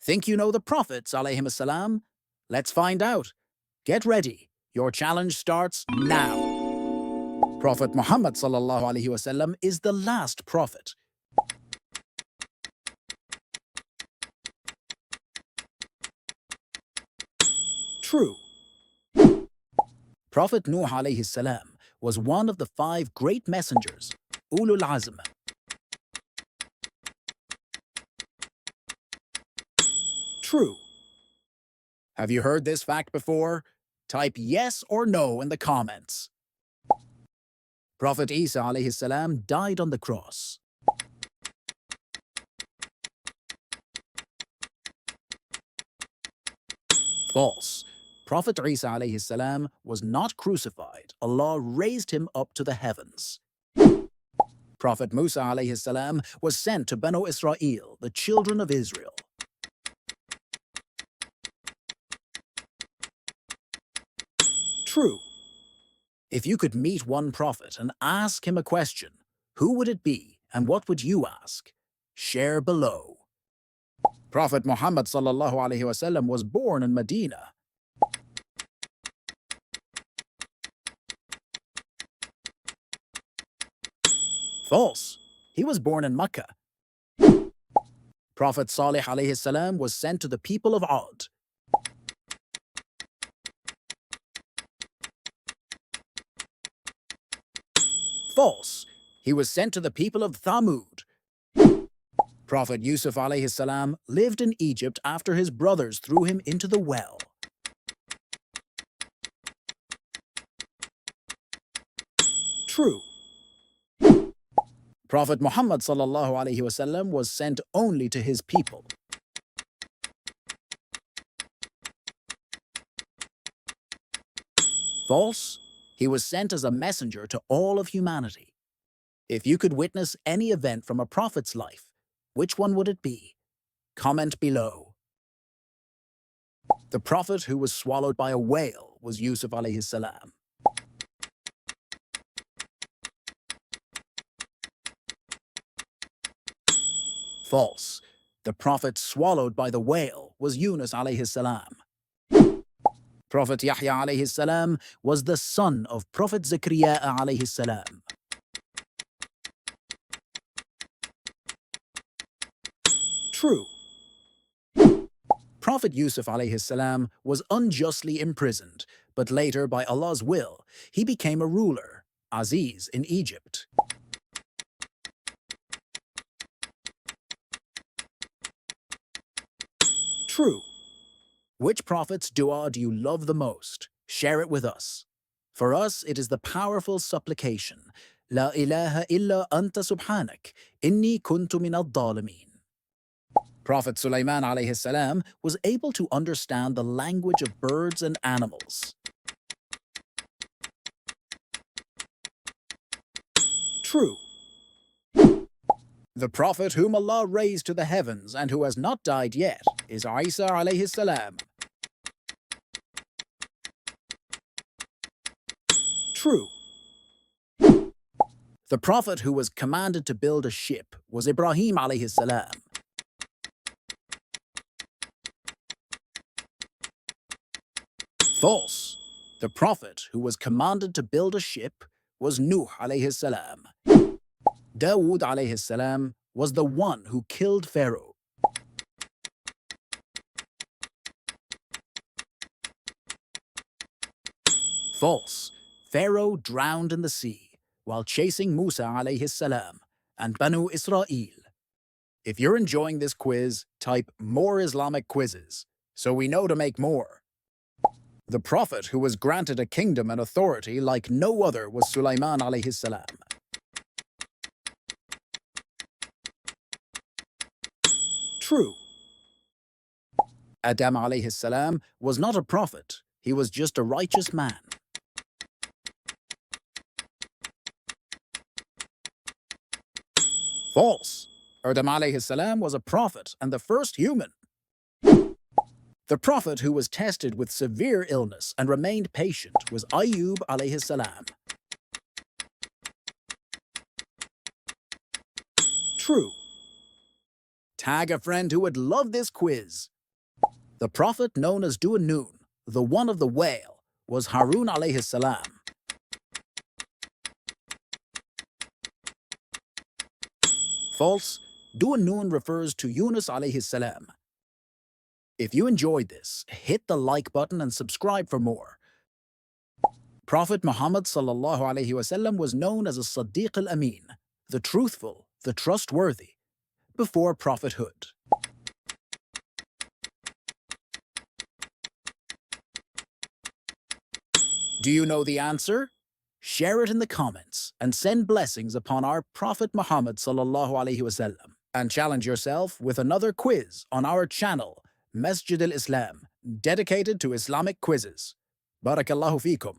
Think you know the prophets, alayhim assalam? Let's find out. Get ready. Your challenge starts now. Prophet Muhammad sallallahu alaihi wasallam is the last prophet. True. Prophet Nuh alayhi salam was one of the 5 great messengers, Ulul Azm. True. Have you heard this fact before? Type yes or no in the comments. Prophet Isa alayhi salam died on the cross. False. Prophet Isa alayhi salam was not crucified. Allah raised him up to the heavens. Prophet Musa alayhi salam was sent to Banu Israel, the children of Israel. True. If you could meet one prophet and ask him a question, who would it be and what would you ask? Share below. Prophet Muhammad sallallahu alaihi wasallam was born in Medina. False. He was born in Mecca. Prophet Salih alayhi salam was sent to the people of Ad. False. He was sent to the people of Thamud. Prophet Yusuf alayhi salam lived in Egypt after his brothers threw him into the well. True. Prophet Muhammad sallallahu alaihi wasallam was sent only to his people. False. He was sent as a messenger to all of humanity. If you could witness any event from a prophet's life, which one would it be? Comment below. The prophet who was swallowed by a whale was Yusuf alayhi salam. False. The prophet swallowed by the whale was Yunus alayhi salam. Prophet Yahya alayhi salam was the son of Prophet Zakaria alayhi salam. True. Prophet Yusuf alayhi salam was unjustly imprisoned, but later, by Allah's will, he became a ruler, Aziz, in Egypt. True. Which prophet's dua do you love the most? Share it with us. For us, it is the powerful supplication, La ilaha illa anta subhanak, inni kuntu min al-dhalimin. Prophet Sulaiman alayhi salam was able to understand the language of birds and animals. True. The prophet whom Allah raised to the heavens and who has not died yet is Isa alayhi salam. True. The prophet who was commanded to build a ship was Ibrahim alayhi salam. False. The prophet who was commanded to build a ship was Nuh alayhi salam. Dawood alayhi salam was the one who killed Pharaoh. False. Pharaoh drowned in the sea while chasing Musa alayhi salam and Banu Israel. If you're enjoying this quiz, type more Islamic quizzes so we know to make more. The prophet who was granted a kingdom and authority like no other was Sulaiman alayhi salam. True. Adam alayhi salam was not a prophet, he was just a righteous man. False. Adam alayhi salam was a prophet and the first human. The prophet who was tested with severe illness and remained patient was Ayyub alayhi salam. True. Tag a friend who would love this quiz. The prophet known as Du'an-Nun, the one of the whale, was Harun alayhi salam. False. Du'an-Nun refers to Yunus alayhi salam. If you enjoyed this, hit the like button and subscribe for more. Prophet Muhammad sallallahu alaihi wasallam was known as a Siddiq al-Amin, the truthful, the trustworthy, before prophethood. Do you know the answer? Share it in the comments and send blessings upon our Prophet Muhammad sallallahu alaihi wasallam. And challenge yourself with another quiz on our channel, Masjid AlIslam, dedicated to Islamic quizzes. Barakallahu feekum.